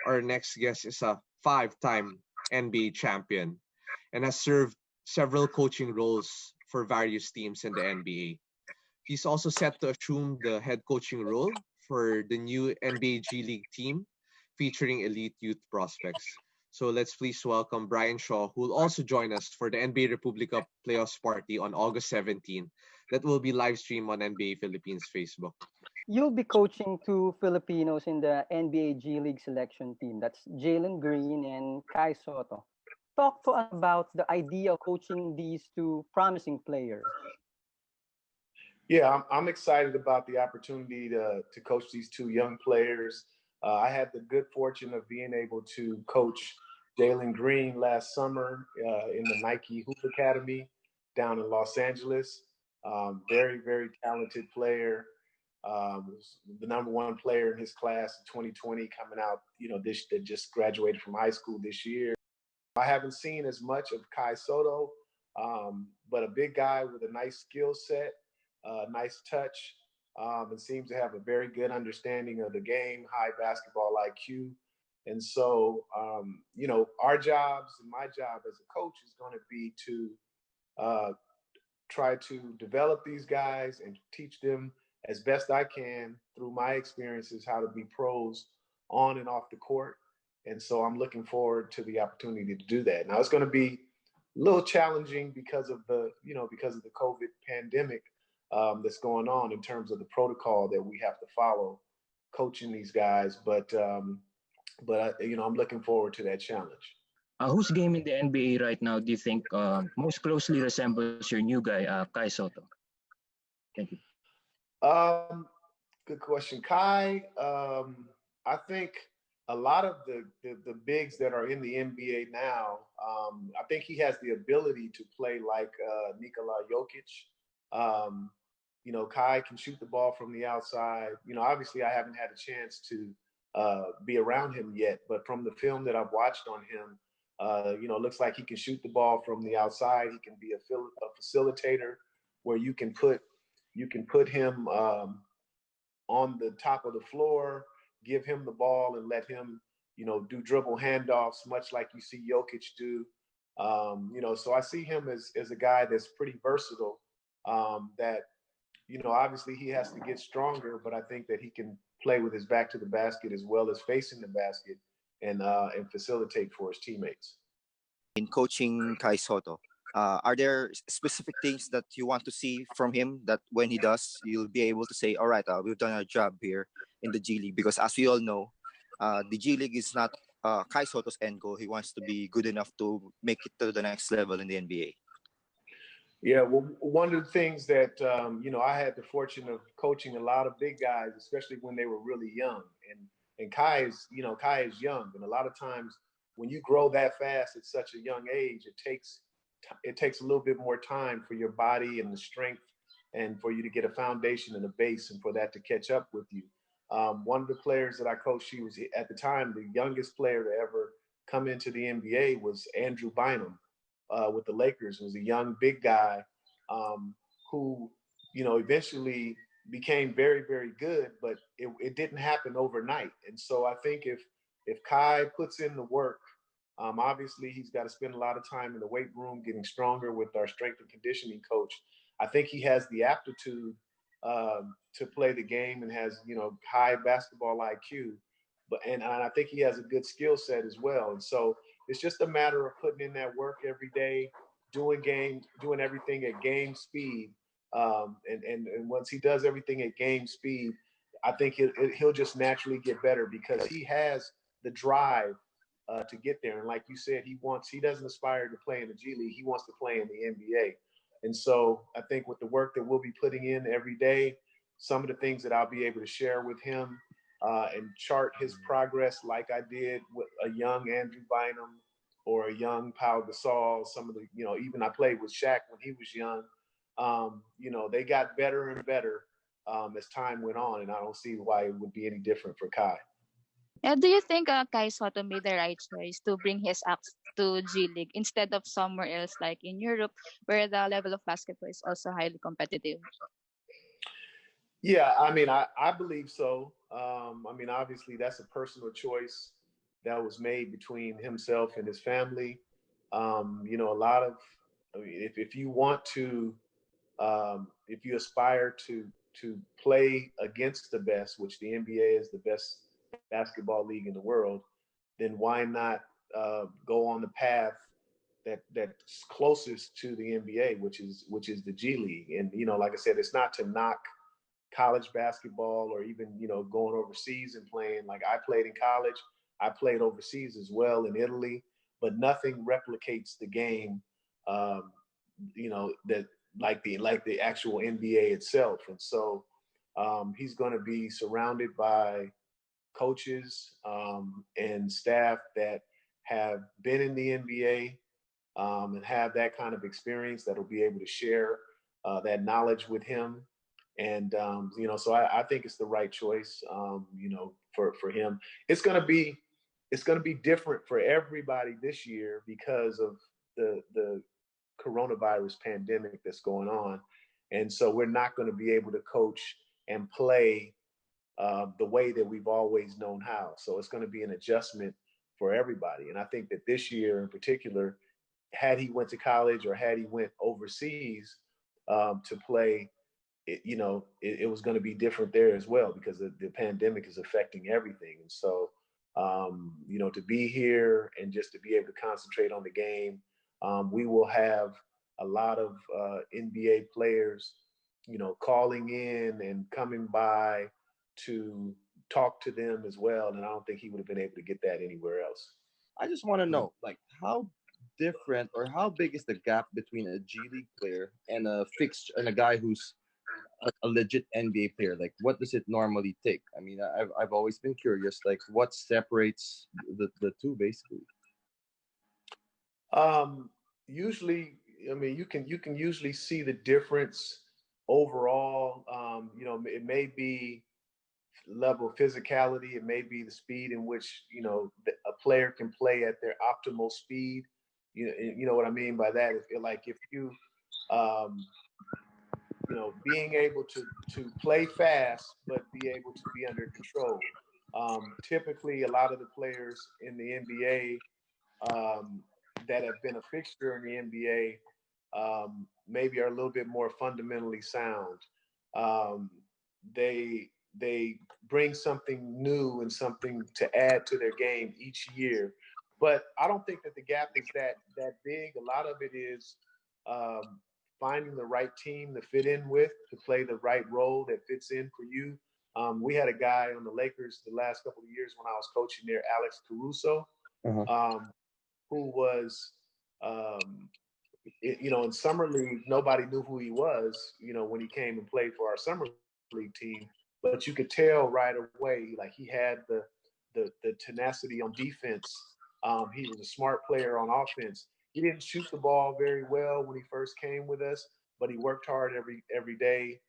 our next guest is a five-time NBA champion and has served several coaching roles for various teams in the NBA. He's also set to assume the head coaching role for the new NBA G League team featuring elite youth prospects. So let's please welcome Brian Shaw, who will also join us for the NBA Republica playoffs party on August 17 that will be live streamed on NBA Philippines Facebook. You'll be coaching two Filipinos in the NBA G League selection team. That's Jalen Green and Kai Soto. Talk to us about the idea of coaching these two promising players. Yeah, I'm excited about the opportunity to coach these two young players. I had the good fortune of being able to coach Jalen Green last summer in the Nike Hoop Academy down in Los Angeles. Very, very talented player. Was the number one player in his class in 2020, coming out, this that just graduated from high school this year. I haven't seen as much of Kai Soto, but a big guy with a nice skill set, nice touch, and seems to have a very good understanding of the game, high basketball IQ. And so, our jobs and my job as a coach is going to be to try to develop these guys and teach them as best I can through my experiences how to be pros on and off the court. And so I'm looking forward to the opportunity to do that. Now it's going to be a little challenging because of the COVID pandemic that's going on in terms of the protocol that we have to follow coaching these guys. But I'm looking forward to that challenge. Whose game in the NBA right now do you think most closely resembles your new guy, Kai Soto? Thank you. Good question, Kai. I think a lot of the bigs that are in the NBA now, I think he has the ability to play like Nikola Jokic. Kai can shoot the ball from the outside. Obviously I haven't had a chance to be around him yet, but from the film that I've watched on him, it looks like he can shoot the ball from the outside. He can be a facilitator where you can put him on the top of the floor, give him the ball and let him, do dribble handoffs, much like you see Jokic do. So I see him as a guy that's pretty versatile, that, obviously he has to get stronger, but I think that he can play with his back to the basket as well as facing the basket and facilitate for his teammates. In coaching Kai Soto, are there specific things that you want to see from him that when he does, you'll be able to say, all right, we've done our job here in the G League? Because as we all know, the G League is not Kai Soto's end goal. He wants to be good enough to make it to the next level in the NBA. Yeah, well, one of the things that, I had the fortune of coaching a lot of big guys, especially when they were really young. And Kai is young. And a lot of times when you grow that fast at such a young age, it takes a little bit more time for your body and the strength and for you to get a foundation and a base and for that to catch up with you. One of the players that I coached, he was at the time the youngest player to ever come into the NBA was Andrew Bynum with the Lakers. Was a young big guy who eventually became very, very good, but it didn't happen overnight. And so I think if Kai puts in the work, obviously he's got to spend a lot of time in the weight room getting stronger with our strength and conditioning coach. I think he has the aptitude to play the game and has, high basketball IQ, and I think he has a good skill set as well. And so it's just a matter of putting in that work every day, doing everything at game speed. And once he does everything at game speed, I think he'll just naturally get better because he has the drive to get there. And like you said, he doesn't aspire to play in the G League. He wants to play in the NBA. And so I think with the work that we'll be putting in every day, some of the things that I'll be able to share with him and chart his progress like I did with a young Andrew Bynum or a young Pau Gasol, some of the, even I played with Shaq when he was young. They got better and better as time went on, and I don't see why it would be any different for Kai. Do you think Kai Soto made the right choice to bring his acts to G League instead of somewhere else like in Europe, where the level of basketball is also highly competitive? Yeah, I believe so. Obviously that's a personal choice that was made between himself and his family. You know, a lot of, I mean, if you want to, if you aspire to play against the best, which the NBA is the best basketball league in the world, then why not go on the path that's closest to the NBA, which is the G League? And you know, like I said, it's not to knock college basketball or even, you know, going overseas and playing. Like I played in college, I played overseas as well in Italy, but nothing replicates the game, um, you know, that like the actual NBA itself. And so he's going to be surrounded by coaches and staff that have been in the NBA and have that kind of experience that'll be able to share that knowledge with him. And you know, so I think it's the right choice. You know, for him, it's gonna be different for everybody this year because of the coronavirus pandemic that's going on, and so we're not going to be able to coach and play the way that we've always known how. So it's going to be an adjustment for everybody, and I think that this year in particular, had he went to college or had he went overseas to play, it was going to be different there as well because the pandemic is affecting everything. And so, you know, to be here and just to be able to concentrate on the game, we will have a lot of NBA players, you know, calling in and coming by to talk to them as well. And I don't think he would have been able to get that anywhere else. I just want to know, like, how different or how big is the gap between a G League player and a fixture and a guy who's a legit NBA player? Like, what does it normally take? I mean, I've always been curious, like, what separates the two, basically. Usually, I mean, you can usually see the difference overall. You know, it may be level of physicality, it may be the speed in which, you know, a player can play at their optimal speed. You know what I mean by that? If you um, you know, being able to play fast but be able to be under control. Typically, a lot of the players in the NBA that have been a fixture in the NBA maybe are a little bit more fundamentally sound. Um, they bring something new and something to add to their game each year. But I don't think that the gap is that big. A lot of it is um, finding the right team to fit in with, to play the right role that fits in for you. We had a guy on the Lakers the last couple of years when I was coaching there, Alex Caruso, Uh-huh. who was, you know, in summer league, nobody knew who he was, you know, when he came and played for our summer league team. But you could tell right away, like he had the tenacity on defense. He was a smart player on offense. He didn't shoot the ball very well when he first came with us, but he worked hard every day.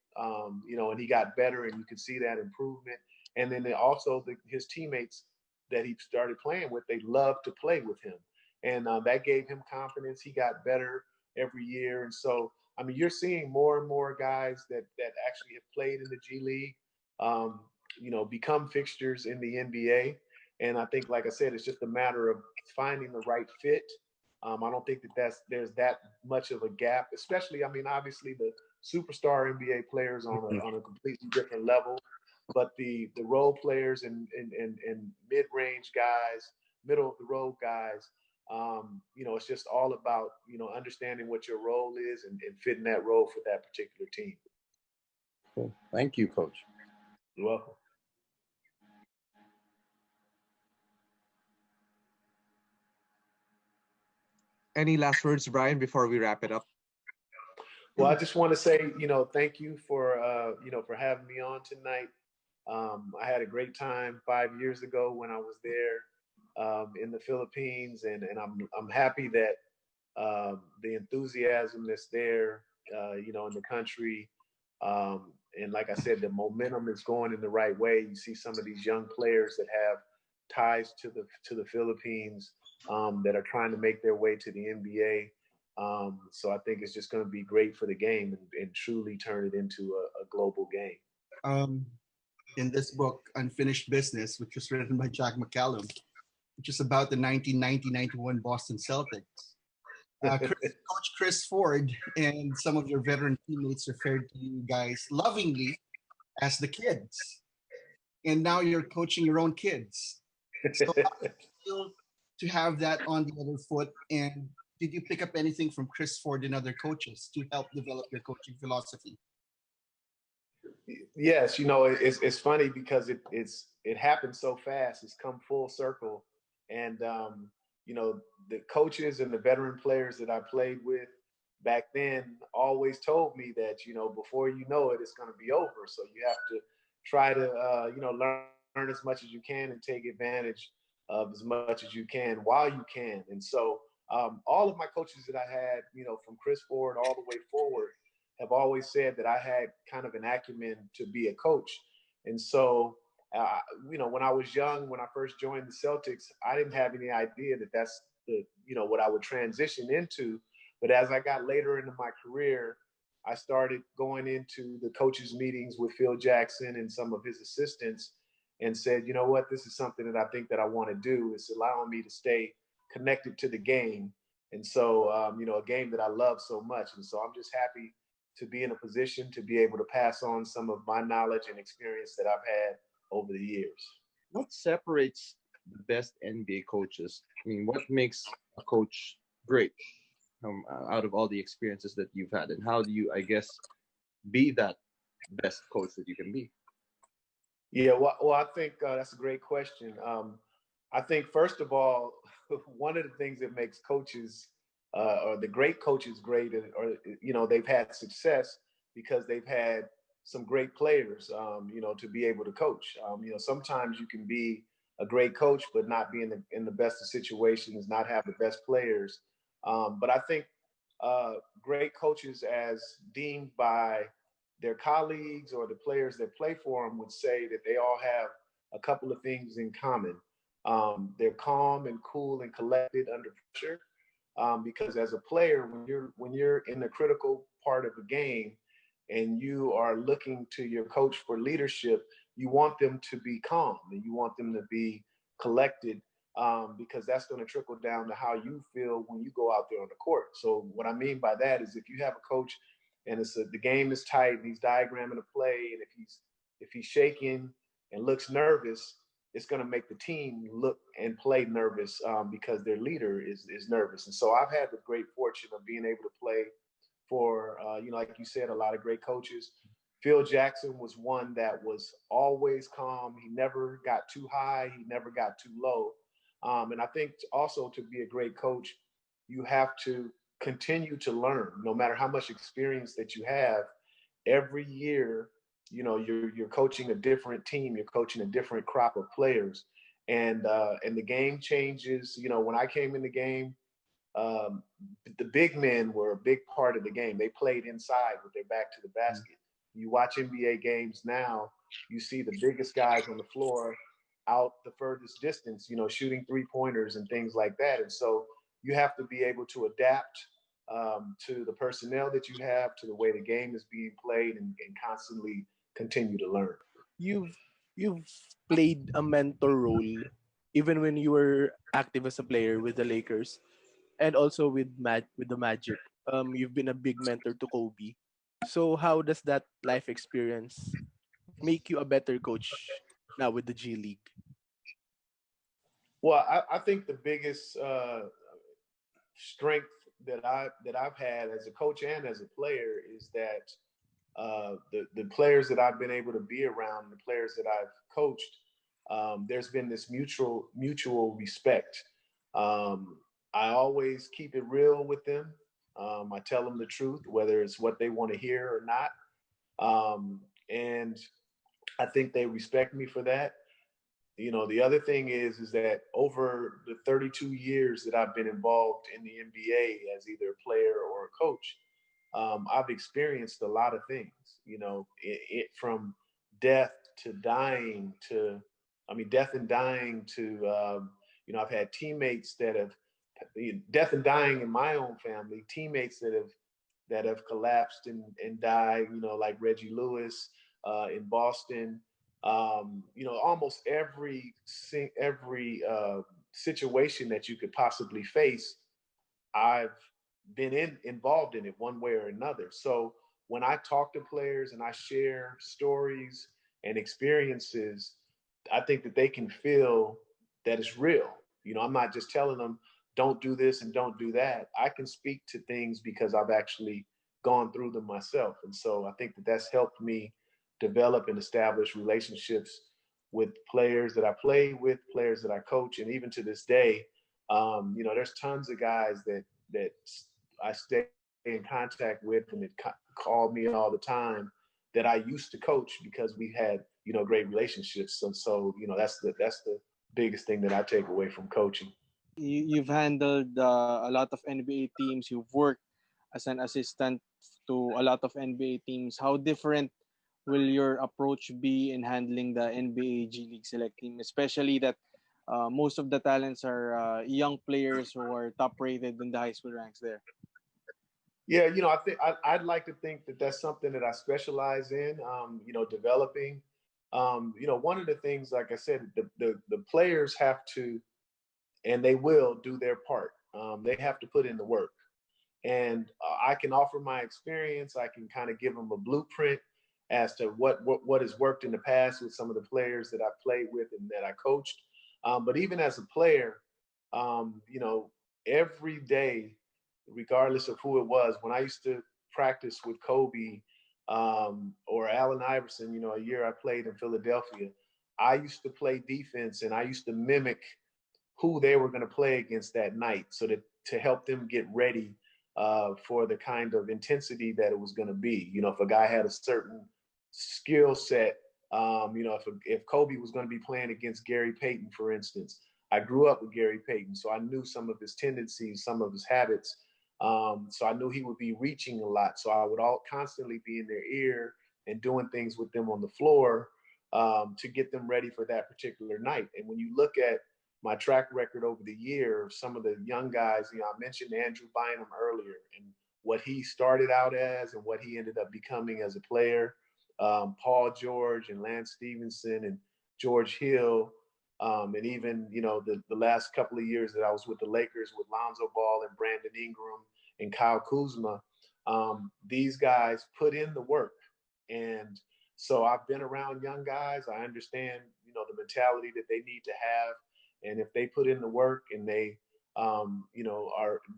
You know, and he got better, and you could see that improvement. And then his teammates that he started playing with, they loved to play with him, and that gave him confidence. He got better every year, and so I mean, you're seeing more and more guys that actually have played in the G League, um, you know, become fixtures in the NBA. And I think, like I said, it's just a matter of finding the right fit. I don't think there's that much of a gap, especially, I mean, obviously the superstar NBA players on a completely different level, but the role players and mid range guys, middle of the road guys, you know, it's just all about, you know, understanding what your role is and fitting that role for that particular team. Cool. Thank you, Coach. You're welcome. Any last words, Brian, before we wrap it up? Well, I just want to say, you know, thank you for, you know, for having me on tonight. I had a great time 5 years ago when I was there in the Philippines, and I'm happy that the enthusiasm that's there, you know, in the country, and like I said, the momentum is going in the right way. You see some of these young players that have ties to the Philippines that are trying to make their way to the NBA. So I think it's just going to be great for the game and truly turn it into a global game. In this book, Unfinished Business, which was written by Jack McCallum, which is about the 1990-91 Boston Celtics. Coach Chris Ford and some of your veteran teammates referred to you guys lovingly as the kids. And now you're coaching your own kids. So how do you feel to have that on the other foot? And did you pick up anything from Chris Ford and other coaches to help develop your coaching philosophy? Yes, it's funny because it happened so fast. It's come full circle, and the coaches and the veteran players that I played with back then always told me that before you know it, it's going to be over. So you have to try to learn as much as you can and take advantage of as much as you can while you can. And so all of my coaches that I had, from Chris Ford all the way forward, have always said that I had kind of an acumen to be a coach. And so, when I was young, when I first joined the Celtics, I didn't have any idea that that's what I would transition into. But as I got later into my career, I started going into the coaches' meetings with Phil Jackson and some of his assistants and said, you know what, this is something that I think that I want to do. It's allowing me to stay connected to the game. And so, a game that I love so much. And so I'm just happy to be in a position to be able to pass on some of my knowledge and experience that I've had over the years. What separates the best NBA coaches? I mean, what makes a coach great out of all the experiences that you've had? And how do you, I guess, be that best coach that you can be? Yeah, well I think that's a great question. I think, first of all, one of the things that makes coaches or the great coaches great, or they've had success because they've had some great players, to be able to coach. Sometimes you can be a great coach but not be in the best of situations, not have the best players. But I think great coaches, as deemed by their colleagues or the players that play for them, would say that they all have a couple of things in common. They're calm and cool and collected under pressure. Because as a player, when you're in the critical part of the game and you are looking to your coach for leadership, you want them to be calm and you want them to be collected, because that's going to trickle down to how you feel when you go out there on the court. So what I mean by that is, if you have a coach and the game is tight and he's diagramming a play, and if he's shaking and looks nervous, it's going to make the team look and play nervous, because their leader is nervous. And so I've had the great fortune of being able to play for, like you said, a lot of great coaches. Phil Jackson was one that was always calm. He never got too high. He never got too low. And I think also, to be a great coach, you have to continue to learn. No matter how much experience that you have, every year, you're coaching a different team, you're coaching a different crop of players, and the game changes. When I came in the game, the big men were a big part of the game. They played inside with their back to the basket. You watch NBA games now, you see the biggest guys on the floor out the furthest distance, shooting 3-pointers and things like that. And so you have to be able to adapt to the personnel that you have, to the way the game is being played, and constantly continue to learn. You've played a mentor role even when you were active as a player with the Lakers and also with the Magic. You've been a big mentor to Kobe. So how does that life experience make you a better coach now with the G League? Well, I think the biggest strength that I've had as a coach and as a player is that the players that I've been able to be around, the players that I've coached, there's been this mutual respect. I always keep it real with them. I tell them the truth, whether it's what they want to hear or not. And I think they respect me for that. The other thing is that over the 32 years that I've been involved in the NBA as either a player or a coach, I've experienced a lot of things, from death to dying to, death and dying to, I've had teammates that have, death and dying in my own family, teammates that have collapsed and died, like Reggie Lewis in Boston. Almost every situation that you could possibly face, I've been involved in it one way or another. So when I talk to players and I share stories and experiences, I think that they can feel that it's real. I'm not just telling them don't do this and don't do that. I can speak to things because I've actually gone through them myself. And so I think that that's helped me develop and establish relationships with players that I play with, players that I coach, and even to this day, there's tons of guys that I stay in contact with and that call me all the time that I used to coach because we had great relationships. So that's the biggest thing that I take away from coaching. You've handled a lot of NBA teams. You've worked as an assistant to a lot of NBA teams. How different will your approach be in handling the NBA G League Select team, especially that most of the talents are young players who are top rated in the high school ranks there? Yeah, I think I'd like to think that that's something that I specialize in. Developing. One of the things, like I said, the players have to, and they will do their part. They have to put in the work, and I can offer my experience. I can kind of give them a blueprint as to what has worked in the past with some of the players that I've played with and that I coached. But even as a player, every day, regardless of who it was, when I used to practice with Kobe or Allen Iverson, a year I played in Philadelphia, I used to play defense and I used to mimic who they were going to play against that night, so that to help them get ready for the kind of intensity that it was going to be. If a guy had a certain skill set, if Kobe was going to be playing against Gary Payton, for instance, I grew up with Gary Payton, so I knew some of his tendencies, some of his habits. So I knew he would be reaching a lot. So I would constantly be in their ear and doing things with them on the floor to get them ready for that particular night. And when you look at my track record over the year, some of the young guys, I mentioned Andrew Bynum earlier and what he started out as and what he ended up becoming as a player. Paul George and Lance Stevenson and George Hill, and even the last couple of years that I was with the Lakers with Lonzo Ball and Brandon Ingram and Kyle Kuzma, these guys put in the work. And so I've been around young guys. I understand the mentality that they need to have. And if they put in the work and they, are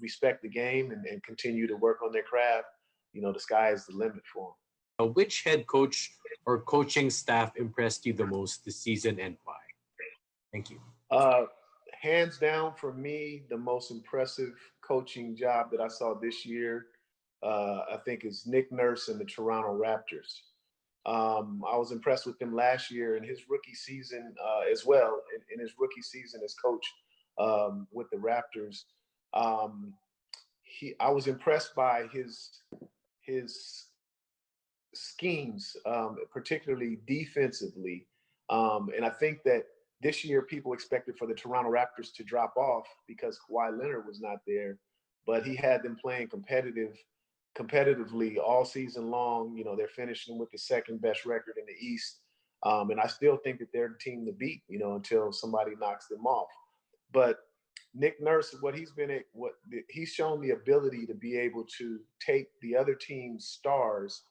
respect the game and continue to work on their craft, the sky is the limit for them. Which head coach or coaching staff impressed you the most this season and why? Thank you. Hands down for me, the most impressive coaching job that I saw this year, I think is Nick Nurse and the Toronto Raptors. I was impressed with him last year in his rookie season as well. In his rookie season as coach with the Raptors, I was impressed by his schemes, particularly defensively. And I think that this year people expected for the Toronto Raptors to drop off because Kawhi Leonard was not there, but he had them playing competitively all season long. They're finishing with the second best record in the East. And I still think that they're the team to beat, until somebody knocks them off. But Nick Nurse, he's shown the ability to be able to take the other team's stars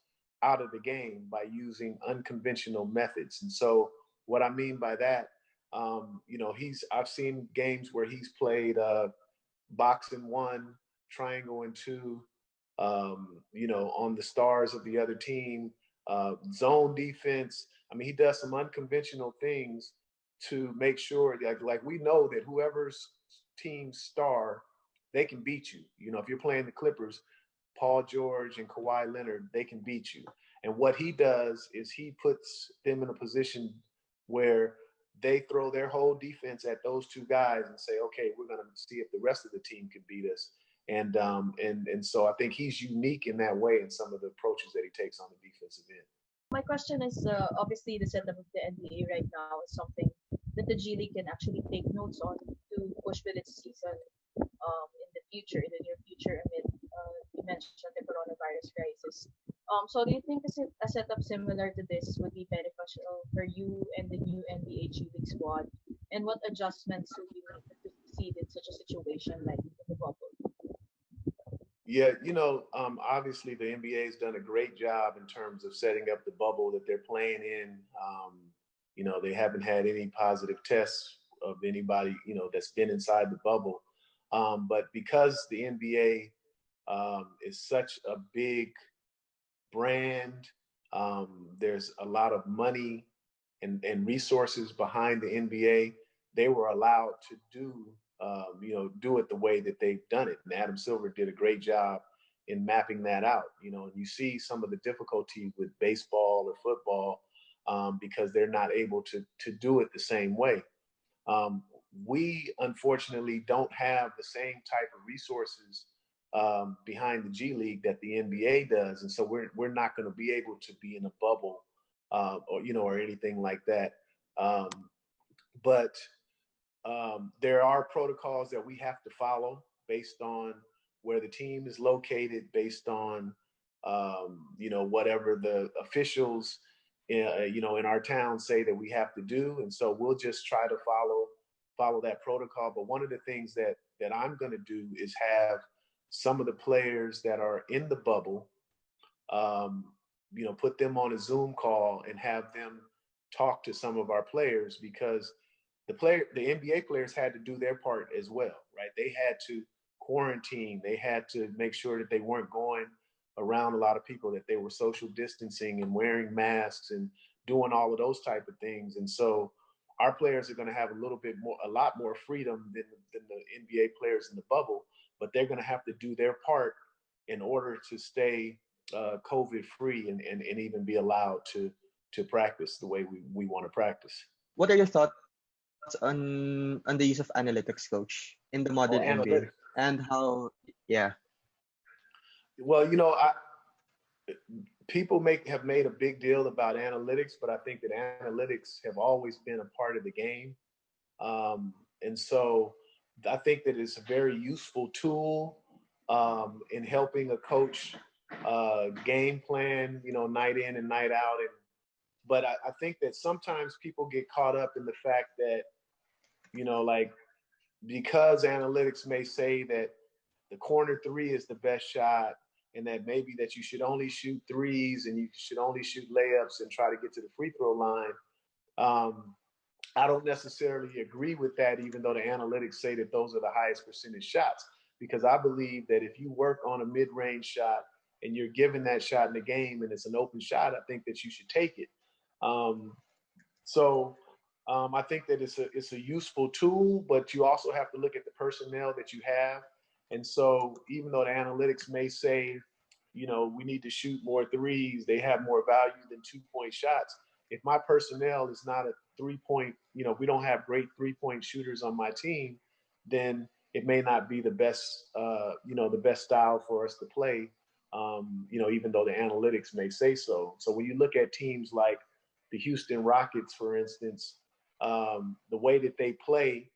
out of the game by using unconventional methods. And so what I mean by that, I've seen games where he's played box and one, triangle and two, on the stars of the other team, zone defense. I mean, he does some unconventional things to make sure like we know that whoever's team's star, they can beat you. If you're playing the Clippers, Paul George and Kawhi Leonard, they can beat you. And what he does is he puts them in a position where they throw their whole defense at those two guys and say, okay, we're going to see if the rest of the team can beat us. And so I think he's unique in that way in some of the approaches that he takes on the defensive end. My question is obviously the setup of the NBA right now is something that the G League can actually take notes on to push with its season in the future, in the near future, amid you mentioned the coronavirus crisis. So do you think a setup similar to this would be beneficial for you and the new NBA G League squad? And what adjustments would you make such a situation like in the bubble? Yeah, obviously the NBA has done a great job in terms of setting up the bubble that they're playing in. They haven't had any positive tests of anybody, that's been inside the bubble. But because the NBA is such a big brand, there's a lot of money and resources behind the NBA. They were allowed to do it the way that they've done it. And Adam Silver did a great job in mapping that out. And you see some of the difficulty with baseball or football because they're not able to do it the same way. We unfortunately don't have the same type of resources behind the G League that the NBA does, and so we're not going to be able to be in a bubble or anything like that. But there are protocols that we have to follow based on where the team is located, based on whatever the officials in our town say that we have to do, and so we'll just try to follow that protocol. But one of the things that I'm going to do is have some of the players that are in the bubble, put them on a Zoom call and have them talk to some of our players, because the NBA players had to do their part as well, right? They had to quarantine. They had to make sure that they weren't going around a lot of people, that they were social distancing and wearing masks and doing all of those type of things. And so our players are going to have a lot more freedom than the NBA players in the bubble, but they're going to have to do their part in order to stay COVID free and even be allowed to practice the way we want to practice. What are your thoughts on the use of analytics, coach, in the modern NBA, Analytics. and how? Yeah. Well, people have made a big deal about analytics, but I think that analytics have always been a part of the game. And so I think that it's a very useful tool in helping a coach game plan, night in and night out. But I think that sometimes people get caught up in the fact that, like, because analytics may say that the corner three is the best shot, and that maybe that you should only shoot threes and you should only shoot layups and try to get to the free throw line. I don't necessarily agree with that, even though the analytics say that those are the highest percentage shots, because I believe that if you work on a mid-range shot and you're given that shot in the game and it's an open shot, I think that you should take it. I think that it's a useful tool, but you also have to look at the personnel that you have. And so even though the analytics may say, we need to shoot more threes, they have more value than 2-point shots. If my personnel is not a 3-point, we don't have great 3-point shooters on my team, then it may not be the best, the best style for us to play, even though the analytics may say so. So when you look at teams like the Houston Rockets, for instance, the way that they play,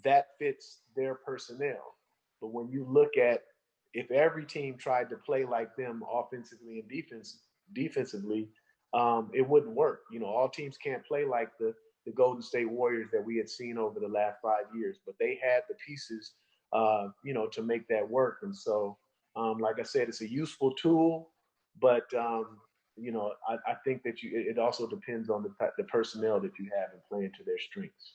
that fits their personnel. But when you look at, if every team tried to play like them offensively and defensively, it wouldn't work. All teams can't play like the Golden State Warriors that we had seen over the last 5 years, but they had the pieces, to make that work. And so, like I said, it's a useful tool, but I think that it also depends on the personnel that you have and playing to their strengths.